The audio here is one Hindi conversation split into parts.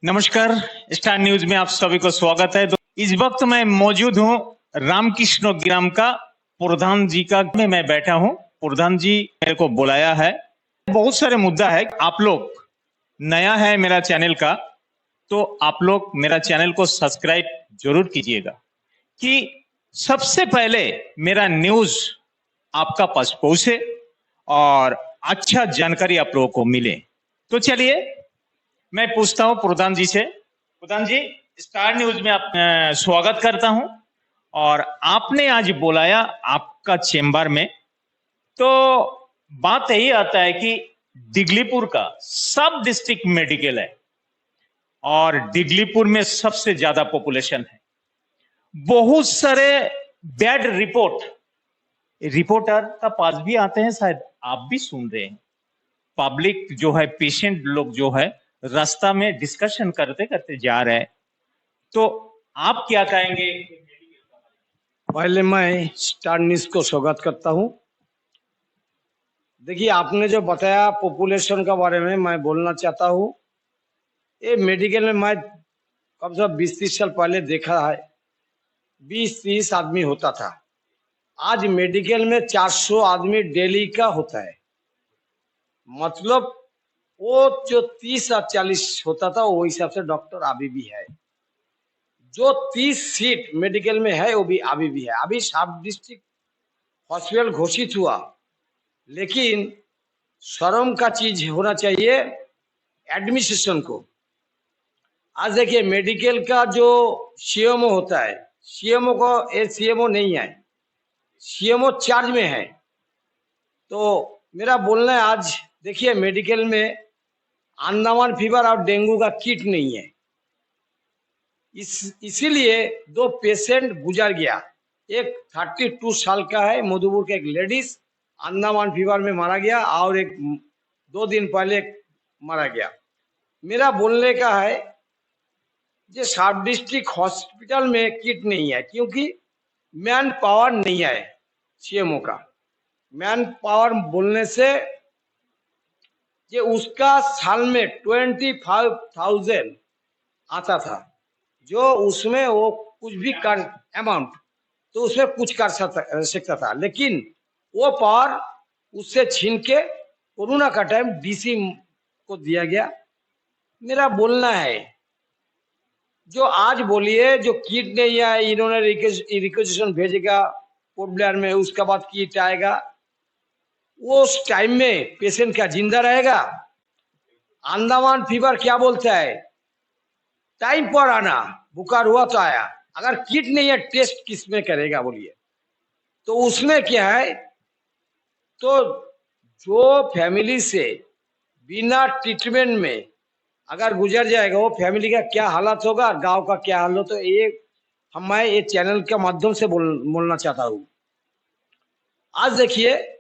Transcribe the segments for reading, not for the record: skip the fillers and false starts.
नमस्कार, स्टार न्यूज में आप सभी को स्वागत है। तो इस वक्त मैं मौजूद हूं रामकृष्ण ग्राम का प्रधान जी का में मैं बैठा हूं। प्रधान जी मेरे को बुलाया है, बहुत सारे मुद्दा है। आप लोग नया है मेरा चैनल का, तो आप लोग मेरा चैनल को सब्सक्राइब जरूर कीजिएगा कि सबसे पहले मेरा न्यूज आपका पास पहुंचे और अच्छा जानकारी आप लोगों को मिले। तो चलिए मैं पूछता हूं प्रधान जी से। प्रधान जी, स्टार न्यूज में आप स्वागत करता हूं और आपने आज बुलाया आपका चेंबर में, तो बात यही आता है कि दिगलीपुर का सब डिस्ट्रिक्ट मेडिकल है और दिगलीपुर में सबसे ज्यादा पॉपुलेशन है। बहुत सारे बैड रिपोर्टर का पास भी आते हैं, शायद आप भी सुन रहे हैं। पब्लिक जो है, पेशेंट लोग जो है, रास्ता में डिस्कशन करते करते जा रहे हैं। तो आप क्या कहेंगे? पहले मैं स्टार न्यूज को स्वागत करता हूं। देखिए, आपने जो बताया पॉपुलेशन के बारे में, मैं बोलना चाहता हूं। ये मेडिकल में मैं कम से कम 20-30 साल पहले देखा है, 20-30 आदमी होता था। आज मेडिकल में 400 आदमी डेली का होता है। मतलब वो जो 30 और 40 होता था, वो हिसाब से डॉक्टर अभी भी है। जो 30 सीट मेडिकल में है वो भी अभी भी है। अभी सब डिस्ट्रिक्ट हॉस्पिटल घोषित हुआ, लेकिन शर्म का चीज होना चाहिए एडमिनिस्ट्रेशन को। आज देखिए, मेडिकल का जो सीएमओ होता है, सीएमओ को ये सीएमओ नहीं है, सीएमओ चार्ज में है। तो मेरा बोलना है, आज देखिए मेडिकल में अंडमान फीवर और डेंगू का किट नहीं है। इसीलिए 2 पेशेंट गुजर गया। एक 32 साल का है मधुपुर का, एक लेडीज अंडमान फीवर में मारा गया, और एक 2 दिन पहले मारा गया। मेरा बोलने का है जो सब डिस्ट्रिक्ट हॉस्पिटल में किट नहीं है, क्योंकि मैन पावर नहीं है सीएमओ का। मैन पावर बोलने से ये उसका साल में 25,000 आता था, जो उसमें वो कुछ भी कर अमाउंट, तो उसमें कुछ कर सकता था। लेकिन वो पावर उससे छीन के कोरोना का टाइम डीसी को दिया गया। मेरा बोलना है, जो आज बोलिए जो किट नहीं है, इन्होंने रिक्वेजिशन भेजेगा पोर्ट ब्लेयर में, उसके बाद किट आएगा। वो उस टाइम में पेशेंट क्या जिंदा रहेगा? अंडमान फीवर क्या बोलता है, टाइम पर आना, बुखार हुआ तो आया। अगर किट नहीं है, टेस्ट किस में करेगा बोलिए? तो उसमें क्या है, तो जो फैमिली से बिना ट्रीटमेंट में अगर गुजर जाएगा, वो फैमिली का क्या हालत होगा, गांव का क्या हाल हो। तो ये मैं ये चैनल के माध्यम से बोलना चाहता हूँ। आज देखिए,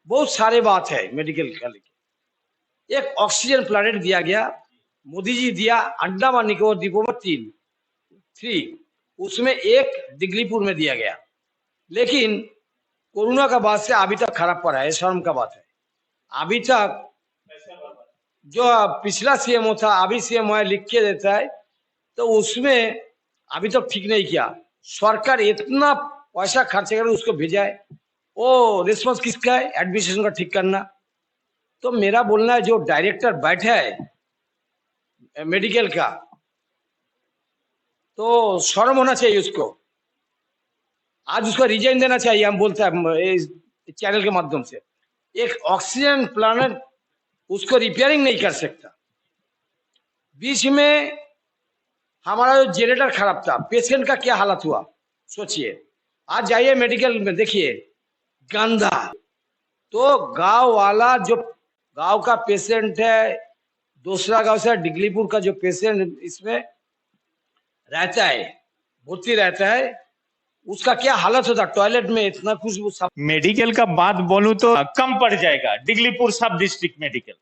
बहुत सारे बात है मेडिकल का। लेकिन एक ऑक्सीजन प्लांट दिया गया, मोदी जी दिया अंडमान निकोबार द्वीपों में 3, उसमें एक दिगलीपुर में दिया गया। लेकिन कोरोना का बाद से अभी तक खराब पड़ा है, शर्म का बात है। अभी तक जो पिछला सीएमओ था, अभी सीएम लिख के देता है, तो उसमें अभी तक ठीक नहीं किया। सरकार इतना पैसा खर्च कर उसको भेजा है, वो रिस्पॉन्स किसका है? एडमिनिस्ट्रेशन का ठीक करना। तो मेरा बोलना है, जो डायरेक्टर बैठा है मेडिकल का, तो शर्म होना चाहिए उसको। आज उसको रिजाइन देना चाहिए। हम बोलते हैं चैनल के माध्यम से, एक ऑक्सीजन प्लांट उसको रिपेयरिंग नहीं कर सकता। बीच में हमारा जो जनरेटर खराब था, पेशेंट का क्या हालत हुआ सोचिए। आज जाइए मेडिकल में, देखिए गंदा। तो गांव वाला जो गांव का पेशेंट है, दूसरा गांव से दिगलीपुर का जो पेशेंट इसमें रहता है, भर्ती रहता है, उसका क्या हालत होता? टॉयलेट में इतना खुशबू। मेडिकल का बात बोलूं तो कम पड़ जाएगा दिगलीपुर सब डिस्ट्रिक्ट मेडिकल।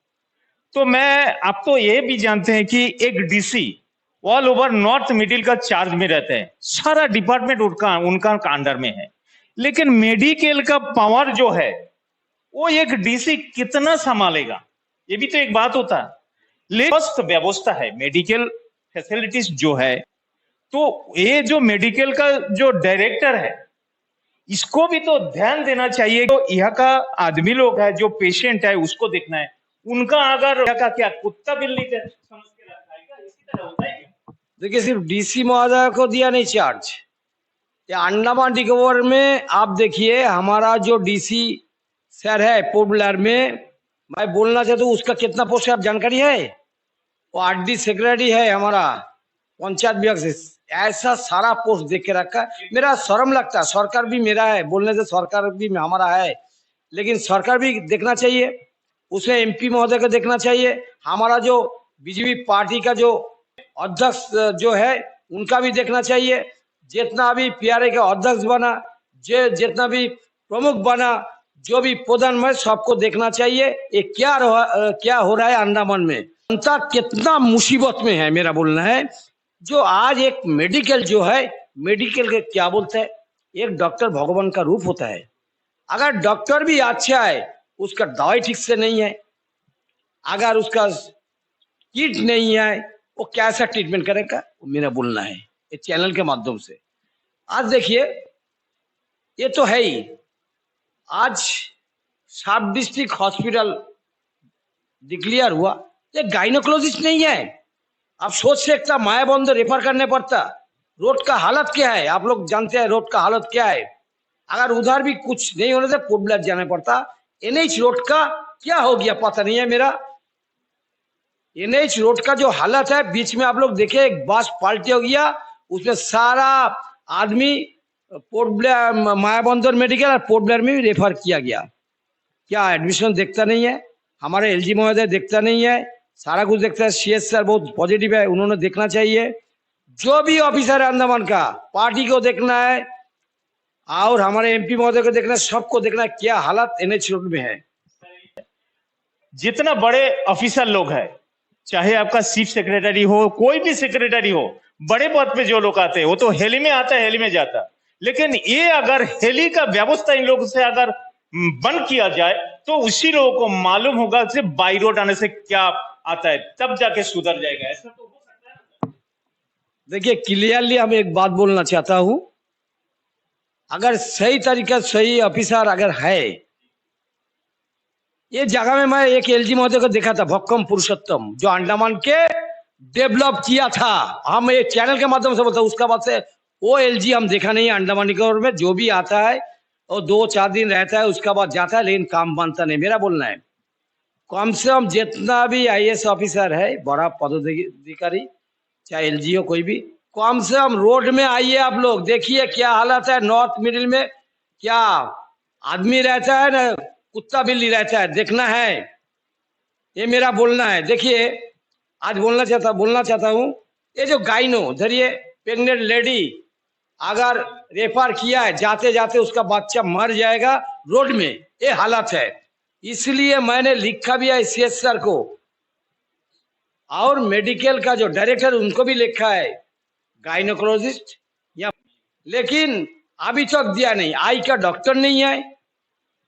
तो मैं आप तो ये भी जानते हैं कि एक DC all over north middle का चार्ज में रहते हैं, सारा डिपार्टमेंट उनका अंडर में है। लेकिन मेडिकल का पावर जो है, वो एक डीसी कितना संभालेगा, ये भी तो एक बात होता है। स्वस्थ व्यवस्था है मेडिकल फैसिलिटीज जो है, तो ये जो मेडिकल का जो डायरेक्टर है, इसको भी तो ध्यान देना चाहिए। तो यहाँ का आदमी लोग है, जो पेशेंट है, उसको देखना है। उनका अगर यहाँ का क्या कुत्ता बिल्ली समझ के रखा है क्या? इसी तरह होता है क्या? देखिए, सिर्फ डीसी महोदय को दिया नहीं चार्ज, ये अंडमान निकोबार में आप देखिए, हमारा जो डीसी सर है पोर्ट ब्लेयर में, मैं बोलना चाहता हूँ उसका कितना पोस्ट है आप जानकारी है? वो आरडी सेक्रेटरी है हमारा पंचायत विभाग से। ऐसा सारा पोस्ट देख के रखा है, मेरा शर्म लगता है। सरकार भी मेरा है, बोलने से सरकार भी हमारा है, लेकिन सरकार भी देखना चाहिए, उसमें एमपी महोदय को देखना चाहिए, हमारा जो बीजेपी पार्टी का जो अध्यक्ष जो है उनका भी देखना चाहिए। जितना भी पीआरए का अध्यक्ष बना, जितना भी प्रमुख बना, जो भी प्रधान में, सबको देखना चाहिए ये क्या हो रहा है अंडमान में, जनता कितना मुसीबत में है। मेरा बोलना है, जो आज एक मेडिकल जो है, मेडिकल के क्या बोलते हैं, एक डॉक्टर भगवान का रूप होता है। अगर डॉक्टर भी अच्छा है, उसका दवाई ठीक से नहीं है, अगर उसका किट नहीं है, वो कैसा ट्रीटमेंट करेगा? मेरा बोलना है इस चैनल के माध्यम से। आज देखिए, ये तो है ही, आज सब डिस्ट्रिक्ट हॉस्पिटल डिक्लेयर हुआ, ये गाइनोकोलॉजिस्ट नहीं है। आप सोच सकते, मायाबंदर रेफर करने पड़ता। रोड का हालत क्या है, आप लोग जानते हैं रोड का हालत क्या है। अगर उधर भी कुछ नहीं होने से पोर्ट ब्लेयर जाना पड़ता। एनएच रोड का क्या हो गया पता नहीं है मेरा। एनएच रोड का जो हालत है, बीच में आप लोग देखे एक बस पलटी हो गया, उसमें सारा आदमी पोर्ट ब्लेयर, मायाबंदर मेडिकल और पोर्ट ब्लेयर में भी रेफर किया गया। क्या एडमिशन देखता नहीं है हमारे एलजी महोदय, देखता नहीं है, सारा कुछ देखता है। सीएस सर बहुत पॉजिटिव है, उन्होंने देखना चाहिए। जो भी ऑफिसर है अंडमान का, पार्टी को देखना है और हमारे एमपी महोदय को देखना है, सबको देखना है क्या हालत एनएच रोड में है। जितना बड़े ऑफिसर लोग हैं, चाहे आपका चीफ सेक्रेटरी हो, कोई भी सेक्रेटरी हो, बड़े पद पे जो लोग आते हैं, वो तो हेली में आता है, हेली में जाता है। लेकिन ये अगर हेली का व्यवस्था इन लोगों से अगर बंद किया जाए, तो उसी लोगों को मालूम होगा कि बाई रोड आने से क्या आता है, तब जाके सुधर जाएगा। ऐसा तो हो सकता है। देखिए, क्लियरली हम एक बात बोलना चाहता हूं, अगर सही तरीका सही ऑफिसर अगर है, ये जगह में मैं एक एलजी महोदय को देखा था, भक्कम पुरुषोत्तम, जो अंडमान के डेवलप किया था। हम एक चैनल के माध्यम से बोलते हैं, उसका बाद से वो एलजी हम देखा नहीं है अंडमान निकोबार में। जो भी आता है और 2-4 दिन रहता है, उसका बाद जाता है, लेकिन काम बनता नहीं। मेरा बोलना है, कम से कम जितना भी आईएएस ऑफिसर है, बड़ा पदाधिकारी, चाहे एलजी हो कोई भी, कम से कम रोड में आइए, आप लोग देखिए क्या हालत है। नॉर्थ मिडिल में क्या आदमी रहता है ना कुत्ता बिल्ली रहता है, देखना है। ये मेरा बोलना है। देखिए, आज बोलना चाहता हूँ, ये जो गाइनो धरिए प्रेग्नेंट लेडी अगर रेफर किया है, जाते जाते उसका बच्चा मर जाएगा रोड में, ये हालत है। इसलिए मैंने लिखा भी है सीएस सर को, और मेडिकल का जो डायरेक्टर उनको भी लिखा है, गाइनोकोलॉजिस्ट या, लेकिन अभी तक दिया नहीं। आई का डॉक्टर नहीं है,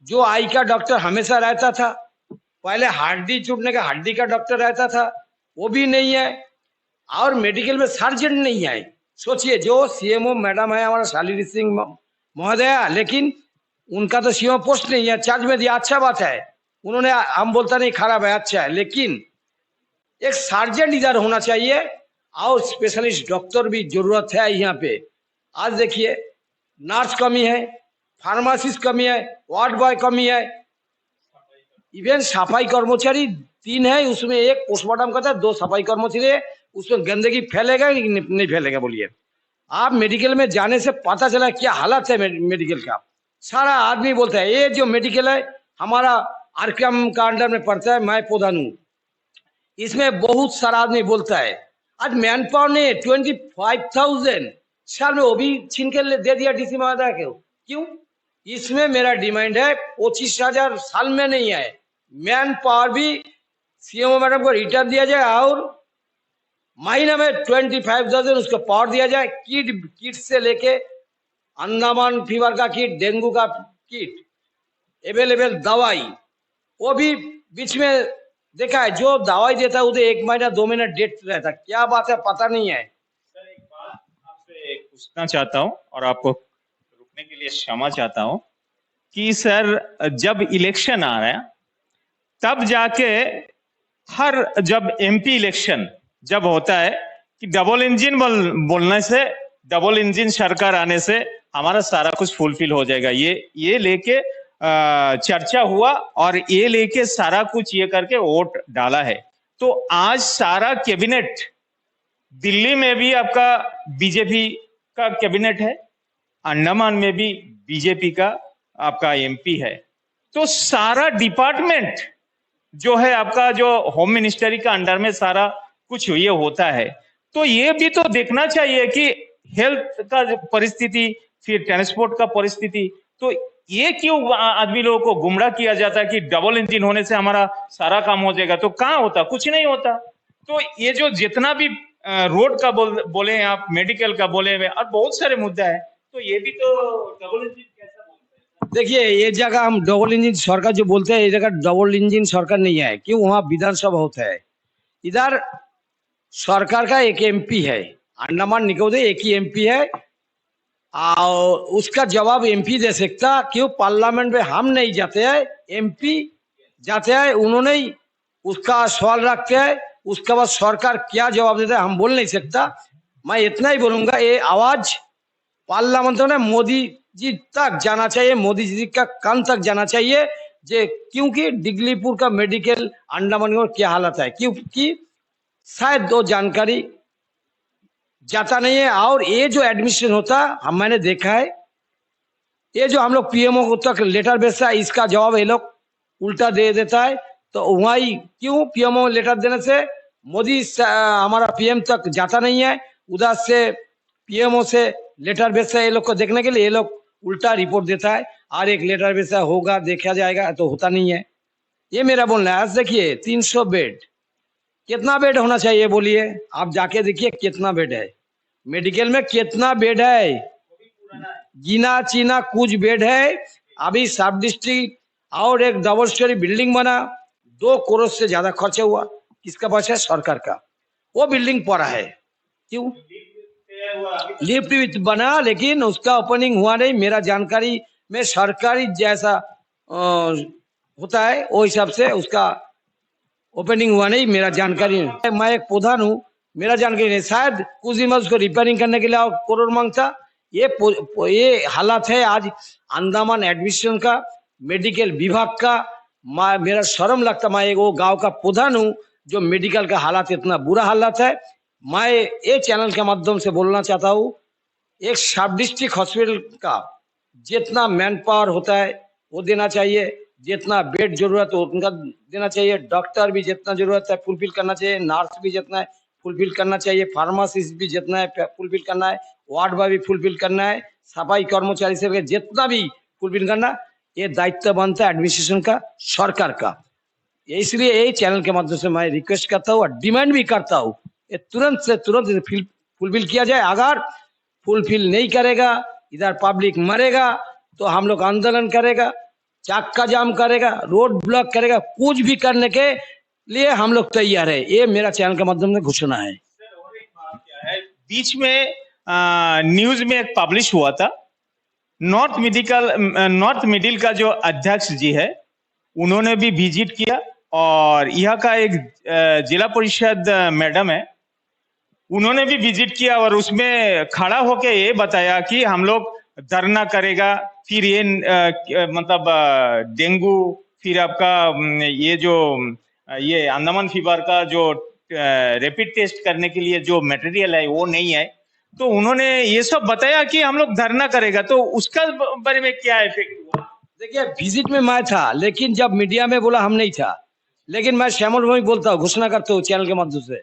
जो आई का डॉक्टर हमेशा रहता था, पहले हड्डी टूटने का हड्डी का डॉक्टर रहता था, वो भी नहीं है। और मेडिकल में सर्जन नहीं है। सोचिए, जो सीएमओ मैडम है हमारा शालिनी सिंह महोदया, लेकिन उनका तो सीएमओ पोस्ट नहीं है, चार्ज में दिया, अच्छा बात है, उन्होंने, हम बोलता नहीं खराब है, अच्छा है, लेकिन एक सर्जन इधर होना चाहिए और स्पेशलिस्ट डॉक्टर भी जरूरत है यहाँ पे। आज देखिए, नर्स कमी है, फार्मासिस्ट कमी है, वार्ड बॉय कमी है, इवन सफाई कर्मचारी 3 है, उसमें एक पोस्टमार्टम करता है, 2 सफाई कर्मचारी है, उसमें गंदगी फैलेगा नहीं फैलेगा? बोलिए। आप मेडिकल में जाने से पता चला क्या हालत है मेडिकल का। सारा आदमी बोलता है, ये जो मेडिकल है हमारा आरकेएम का अंडर में पड़ता है, मैं प्रधान हूँ, इसमें बहुत सारा आदमी बोलता है। आज मैन पावर ने 25,000 साल में वो भी छीन के दे दिया डीसी महोदय को। क्यों? इसमें मेरा डिमांड है 25,000 साल में नहीं है, मैन पावर भी सीएमओ मैडम को रिटर्न दिया जाए और महीने में 25,000 उसको पावर दिया जाए। किट से लेके अंडमान फीवर का किट, डेंगू का किट, अवेलेबल दवाई, वो भी बीच में देखा है जो दवाई देता है उसे 1 महीना 2 महीना डेट रहता है, क्या बात है पता नहीं है। सर एक बात आपसे पूछना चाहता हूँ और आपको रुकने के लिए क्षमा चाहता हूँ कि सर जब इलेक्शन आ रहा है तब जाके हर जब एमपी इलेक्शन जब होता है कि डबल इंजन बोलने से डबल इंजन सरकार आने से हमारा सारा कुछ फुलफिल हो जाएगा, ये लेके चर्चा हुआ और ये लेके सारा कुछ ये करके वोट डाला है। तो आज सारा कैबिनेट दिल्ली में भी आपका बीजेपी का कैबिनेट है, अंडमान में भी बीजेपी का आपका एमपी है। तो सारा डिपार्टमेंट जो है आपका जो होम मिनिस्ट्री का अंडर में सारा कुछ ये होता है। तो ये भी तो देखना चाहिए कि हेल्थ का परिस्थिति, फिर ट्रांसपोर्ट का परिस्थिति, तो ये क्यों आदमी लोगों को गुमराह किया जाता है कि डबल इंजन होने से हमारा सारा काम हो जाएगा। तो कहाँ होता, कुछ नहीं होता। तो ये जो जितना भी रोड का बोले हैं आप, मेडिकल का बोले हुए और बहुत सारे मुद्दा है, तो ये भी तो डबल इंजन कैसा बोलते हैं। देखिए ये जगह हम डबल इंजन सरकार जो बोलते हैं, ये जगह डबल इंजन सरकार नहीं है, क्यों? वहाँ विधानसभा होता है, इधर सरकार का एक एमपी है, अंडमान निकोबार एक ही एमपी है और उसका जवाब एमपी दे सकता। क्यों? पार्लियामेंट में हम नहीं जाते हैं, एमपी जाते हैं, उन्होंने ही उसका सवाल रखते हैं, उसके बाद सरकार क्या जवाब देता है हम बोल नहीं सकता। मैं इतना ही बोलूंगा, ये आवाज पार्लियामेंट में मोदी जी तक जाना चाहिए, मोदी जी का कान तक जाना चाहिए, जे क्योंकि डिगलीपुर का मेडिकल अंडमान में क्या हालत है, क्योंकि शायद दो जानकारी जाता नहीं है। और ये जो एडमिशन होता हम मैंने देखा है, ये जो हम लोग पीएमओ तक लेटर भेजता है, इसका जवाब ये लोग उल्टा दे देता है। तो वही क्यों पीएमओ लेटर देने से मोदी हमारा पीएम तक जाता नहीं है, उधर से पीएमओ से लेटर भेजता है ये लोग को देखने के लिए, ये लोग उल्टा रिपोर्ट देता है और एक लेटर भेजता होगा देखा जाएगा, तो होता नहीं है। ये मेरा बोलना है। आज देखिए 300 बेड, कितना बेड होना चाहिए बोलिए? आप जाके देखिए कितना बेड है मेडिकल में, कितना बेड है, गिना चीना कुछ बेड है। अभी सब डिस्ट्रिक्ट और एक डबल स्टोरी बिल्डिंग बना, 2 करोड़ से ज्यादा खर्चा हुआ, किसका पैसा है? सरकार का। वो बिल्डिंग पड़ा है, क्यों? लिफ्ट बना लेकिन उसका ओपनिंग हुआ नहीं। मेरा जानकारी में सरकारी जैसा होता है वो हिसाब से उसका ओपनिंग हुआ नहीं, मेरा जानकारी। मैं एक प्रधान हूँ, मेरा जानकारी नहीं, शायद कुछ दिन में उसको रिपेयरिंग करने के लिए और करोड़ मांगता। ये हालात है आज अंडमान एडमिशन का, मेडिकल विभाग का। मेरा शर्म लगता, मैं वो गांव का प्रधान हूँ जो मेडिकल का हालात इतना बुरा हालात है। मैं ये चैनल के माध्यम से बोलना चाहता हूँ, एक सब डिस्ट्रिक्ट हॉस्पिटल का जितना मैन पावर होता है वो देना चाहिए, जितना बेड जरूरत है उनका देना चाहिए, डॉक्टर भी जितना जरूरत है फुलफिल करना चाहिए, नर्स भी जितना है फुलफिल करना चाहिए, फार्मासिस्ट भी जितना है फुलफिल करना है, वार्ड बॉय भी फुलफिल करना है, सफाई कर्मचारी से जितना भी फुलफिल करना, ये दायित्व बनता है एडमिनिस्ट्रेशन का, सरकार का। इसलिए यही चैनल के माध्यम से मैं रिक्वेस्ट करता हूँ और डिमांड भी करता हूँ, ये तुरंत से तुरंत फुलफिल किया जाए। अगर फुलफिल नहीं करेगा, इधर पब्लिक मरेगा, तो हम लोग आंदोलन करेगा, चक्का जाम करेगा, रोड ब्लॉक करेगा, कुछ भी करने के लिए हम लोग तैयार है। ये मेरा चैनल के माध्यम से घोषणा है। और एक बात क्या है, बीच में न्यूज में एक पब्लिश हुआ था, नॉर्थ मिडिल का जो अध्यक्ष जी है उन्होंने भी विजिट किया और यहाँ का एक जिला परिषद मैडम है उन्होंने भी विजिट किया और उसमें खड़ा होके ये बताया कि हम लोग धरना करेगा, फिर ये मतलब डेंगू, फिर आपका ये जो ये अंडमान फीवर का जो रैपिड टेस्ट करने के लिए जो मटेरियल है वो नहीं है। तो उन्होंने ये सब बताया कि हम लोग धरना करेगा, तो उसका बारे में क्या इफेक्ट हुआ? देखिए विजिट में मैं था, लेकिन जब मीडिया में बोला हम नहीं था, लेकिन मैं श्यामल भाई बोलता हूँ, घोषणा करता हूँ चैनल के माध्यम से,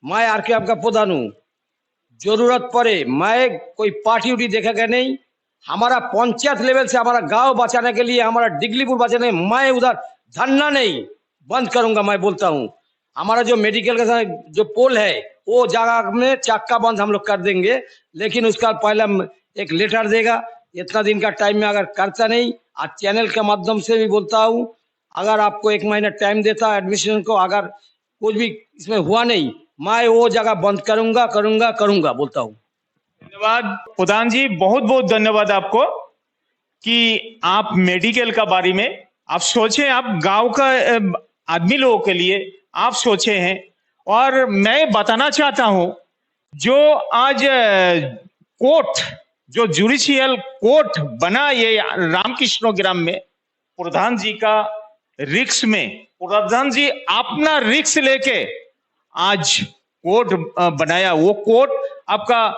मैं आरकेएफ का प्रधान हूँ, जरूरत पड़े मैं कोई पार्टी उटी देखेगा नहीं, हमारा पंचायत लेवल से हमारा गांव बचाने के लिए, हमारा डिगलीपुर बचाने, मैं उधर धरना नहीं बंद करूंगा। मैं बोलता हूँ हमारा जो मेडिकल का जो पोल है वो जगह में चक्का बंद हम लोग कर देंगे, लेकिन उसका पहले एक लेटर देगा, इतना दिन का टाइम में अगर करता नहीं। आज चैनल के माध्यम से भी बोलता हूँ, अगर आपको 1 महीना टाइम देता एडमिशन को, अगर कुछ भी इसमें हुआ नहीं, मैं वो जगह बंद करूंगा करूंगा करूंगा बोलता हूँ। धन्यवाद प्रधान जी, बहुत बहुत धन्यवाद आपको कि आप मेडिकल का बारे में आप सोचे, आप गांव का आदमी लोगों के लिए आप सोचे हैं। और मैं बताना चाहता हूं, जो आज कोर्ट, जो जुडिशियल कोर्ट बना ये रामकृष्ण ग्राम में, प्रधान जी का रिक्स में, प्रधान जी अपना रिक्स लेके आज कोर्ट बनाया। वो कोर्ट आपका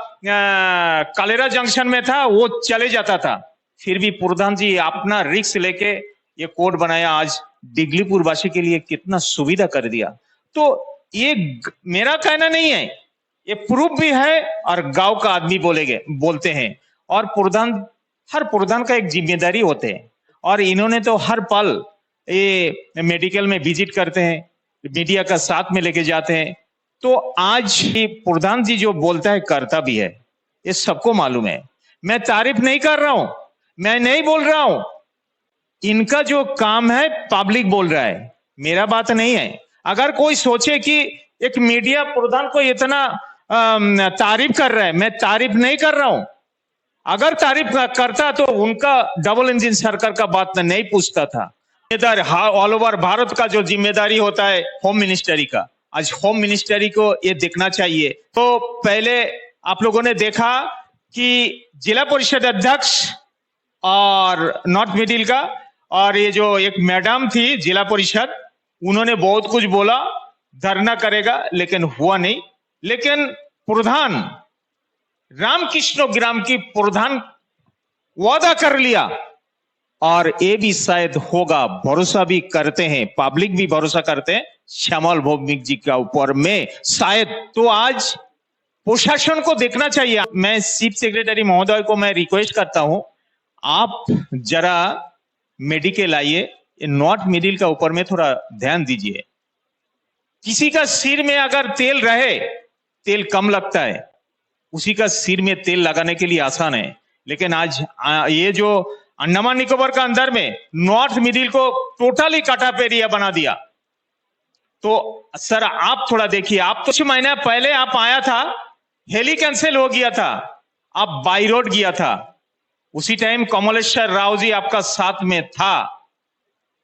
कालेरा जंक्शन में था, वो चले जाता था, फिर भी प्रधान जी अपना रिक्स लेके ये कोर्ट बनाया। आज डिगलीपुर वासी के लिए कितना सुविधा कर दिया। तो ये मेरा कहना नहीं है, ये प्रूफ भी है और गांव का आदमी बोलते हैं। और हर प्रधान का एक जिम्मेदारी होते हैं, और इन्होंने तो हर पल ये मेडिकल में विजिट करते हैं, मीडिया का साथ में लेके जाते हैं। तो आज ये प्रधान जी जो बोलता है करता भी है, ये सबको मालूम है। मैं तारीफ नहीं कर रहा हूं, मैं नहीं बोल रहा हूं, इनका जो काम है पब्लिक बोल रहा है, मेरा बात नहीं है। अगर कोई सोचे कि एक मीडिया प्रधान को इतना तारीफ कर रहा है, मैं तारीफ नहीं कर रहा हूं। अगर तारीफ करता तो उनका डबल इंजन सरकार का बात नहीं पूछता था। ऑल ओवर भारत का जो जिम्मेदारी होता है होम मिनिस्ट्री का, आज होम मिनिस्ट्री को ये देखना चाहिए। तो पहले आप लोगों ने देखा कि जिला परिषद अध्यक्ष और नॉर्थ मिडिल का, और ये जो एक मैडम थी जिला परिषद, उन्होंने बहुत कुछ बोला, धरना करेगा, लेकिन हुआ नहीं। लेकिन प्रधान रामकृष्ण ग्राम की प्रधान वादा कर लिया, और ये भी शायद होगा, भरोसा भी करते हैं, पब्लिक भी भरोसा करते हैं श्यामल भौमिक जी के ऊपर में शायद। तो आज प्रशासन को देखना चाहिए। मैं चीफ सेक्रेटरी महोदय को मैं रिक्वेस्ट करता हूं, आप जरा मेडिकल आइए, नॉर्थ मिडिल का ऊपर में थोड़ा ध्यान दीजिए। किसी का सिर में अगर तेल रहे, तेल कम लगता है, उसी का सिर में तेल लगाने के लिए आसान है। लेकिन आज ये जो अंडमान निकोबार का अंदर में नॉर्थ मिडिल को टोटली कट ऑफ एरिया बना दिया। तो सर आप थोड़ा देखिए, आप कुछ महीना पहले आप आया था, हेली कैंसिल हो गया था, आप बाई रोड गया था, उसी टाइम कमलेश्वर राव जी आपका साथ में था,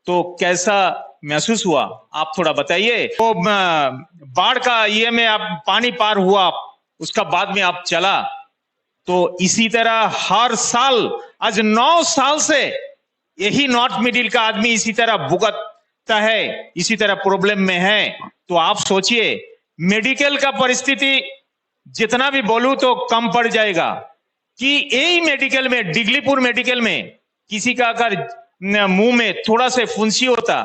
तो कैसा महसूस हुआ आप थोड़ा बताइए। तो बाढ़ का ये में आप पानी पार हुआ, उसका बाद में आप चला। तो इसी तरह हर साल आज 9 साल से यही नॉर्थ मिडिल का आदमी इसी तरह भुगतता है, इसी तरह प्रॉब्लम में है। तो आप सोचिए, मेडिकल का परिस्थिति जितना भी बोलूं तो कम पड़ जाएगा कि यही मेडिकल में, डिगलीपुर मेडिकल में, किसी का अगर मुंह में थोड़ा से फुंसी होता,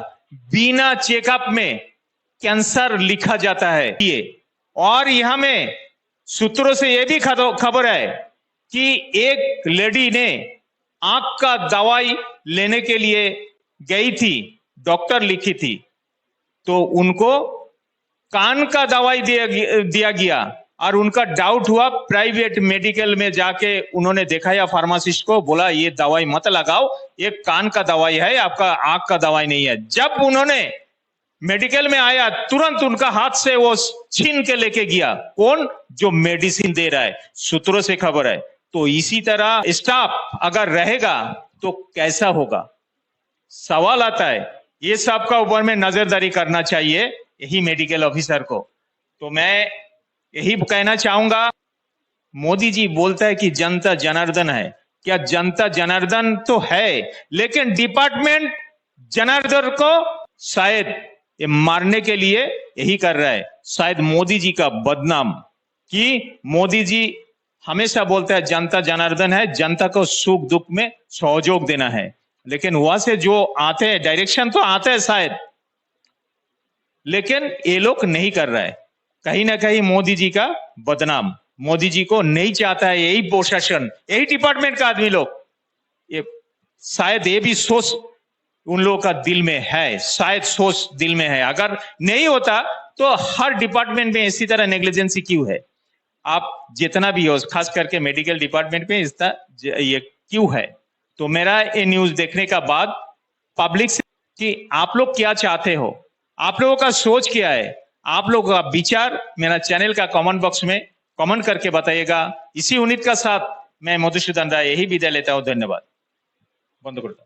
बिना चेकअप में कैंसर लिखा जाता है ये। और यहां में सूत्रों से यह भी खबर है कि एक लेडी ने आंख का दवाई लेने के लिए गई थी, डॉक्टर लिखी थी, तो उनको कान का दवाई दिया गया, और उनका डाउट हुआ, प्राइवेट मेडिकल में जाके उन्होंने दिखाया फार्मासिस्ट को, बोला ये दवाई मत लगाओ, ये कान का दवाई है, आपका आंख का दवाई नहीं है। जब उन्होंने मेडिकल में आया, तुरंत उनका हाथ से वो छीन के लेके गया, कौन? जो मेडिसिन दे रहा है, सूत्रों से खबर है। तो इसी तरह स्टाफ अगर रहेगा तो कैसा होगा? सवाल आता है, ये सब का ऊपर में नजरदारी करना चाहिए यही मेडिकल ऑफिसर को। तो मैं यही कहना चाहूंगा, मोदी जी बोलता है कि जनता जनार्दन है, क्या जनता जनार्दन तो है, लेकिन डिपार्टमेंट जनार्दन को शायद ये मारने के लिए यही कर रहा है। शायद मोदी जी का बदनाम, कि मोदी जी हमेशा बोलता है जनता जनार्दन है, जनता को सुख दुख में सहयोग देना है, लेकिन वहां से जो आते हैं डायरेक्शन तो आता है शायद, लेकिन ये लोग नहीं कर रहा है। कहीं ना कहीं मोदी जी का बदनाम, मोदी जी को नहीं चाहता है यही प्रशासन, यही डिपार्टमेंट का आदमी लोग। ये शायद ये भी सोच उन लोगों का दिल में है, शायद सोच दिल में है। अगर नहीं होता तो हर डिपार्टमेंट में इसी तरह नेग्लिजेंसी क्यों है? आप जितना भी हो, खास करके मेडिकल डिपार्टमेंट में इसका ये क्यों है? तो मेरा ये न्यूज देखने का बाद पब्लिक से कि आप लोग क्या चाहते हो, आप लोगों का सोच क्या है, आप लोगों का विचार मेरा चैनल का कमेंट बॉक्स में कमेंट करके बताइएगा। इसी उम्मीद का साथ मैं मधुसूदन राय यही विदाय लेता हूं। धन्यवाद। बंद करता हूं।